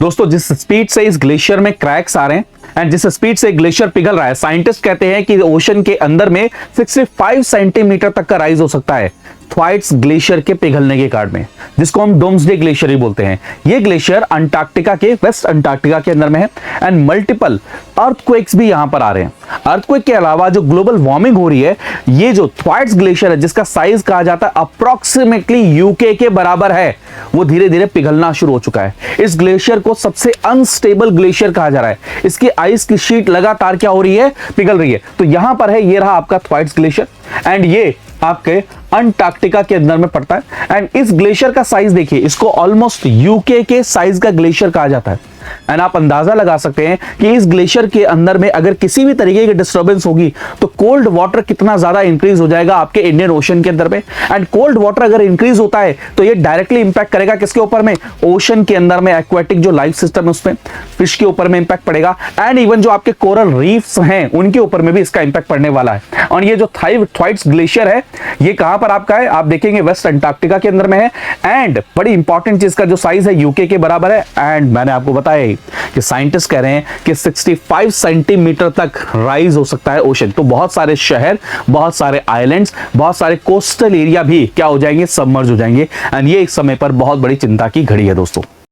दोस्तों जिस स्पीड से इस ग्लेशियर में क्रैक्स आ रहे हैं एंड जिस स्पीड से ग्लेशियर पिघल रहा है, साइंटिस्ट कहते हैं कि ओशन के अंदर में 65 सेंटीमीटर तक का राइज हो सकता है थ्वाइट्स ग्लेशियर के पिघलने के कारण में, जिसको हम डोम्सडे ग्लेशियर ही बोलते हैं। ये ग्लेशियर अंटार्कटिका के, वेस्ट अंटार्कटिका के अंदर में है एंड मल्टीपल अर्थक्वेक्स भी यहां पर आ रहे हैं। अर्थक्वेक के अलावा जो ग्लोबल वार्मिंग हो रही है, ये जो थ्वाइट्स ग्लेशियर है जिसका साइज कहा जाता है अप्रोक्सीमेटली यूके के बराबर है, वो धीरे धीरे पिघलना शुरू हो चुका है। इस ग्लेशियर को सबसे अनस्टेबल ग्लेशियर कहा जा रहा है। इसकी आइस की शीट लगातार क्या हो रही है, पिघल रही है। तो यहां पर है, ये रहा आपका थ्वाइट्स ग्लेशियर एंड ये आपके अंटार्कटिका के अंदर में पड़ता है। एंड इस ग्लेशियर का साइज देखिए, इसको ऑलमोस्ट यूके के साइज का ग्लेशियर कहा जाता है। एंड आप अंदाजा लगा सकते हैं कि इस ग्लेशियर के अंदर में अगर किसी भी तरीके की डिस्टर्बेंस होगी तो कोल्ड वाटर कितना ज्यादा इंक्रीज हो जाएगा आपके इंडियन ओशन के अंदर में। एंड कोल्ड वाटर अगर इंक्रीज होता है तो ये डायरेक्टली इंपैक्ट करेगा किसके ऊपर में, ओशन के अंदर में एक्वेटिक जो लाइफ सिस्टम है उसमें, फिश के ऊपर में इंपैक्ट पड़ेगा एंड इवन जो आपके कोरल रीफ्स हैं उनके ऊपर में भी इसका इंपैक्ट पड़ने वाला है। और ये जो थ्वाइट्स ग्लेशियर है ये कहां पर आपका है, आप देखेंगे वेस्ट अंटार्कटिका के अंदर में है एंड बड़ी इंपॉर्टेंट चीज का जो साइज है यूके के बराबर है। एंड मैंने आपको बताया कि साइंटिस्ट कह रहे हैं कि 65 सेंटीमीटर तक राइज हो सकता है ओशन। तो बहुत सारे शहर, बहुत सारे आइलैंड्स, बहुत सारे कोस्टल एरिया भी क्या हो जाएंगे, सबमर्ज हो जाएंगे। एंड ये एक समय पर बहुत बड़ी चिंता की घड़ी है दोस्तों।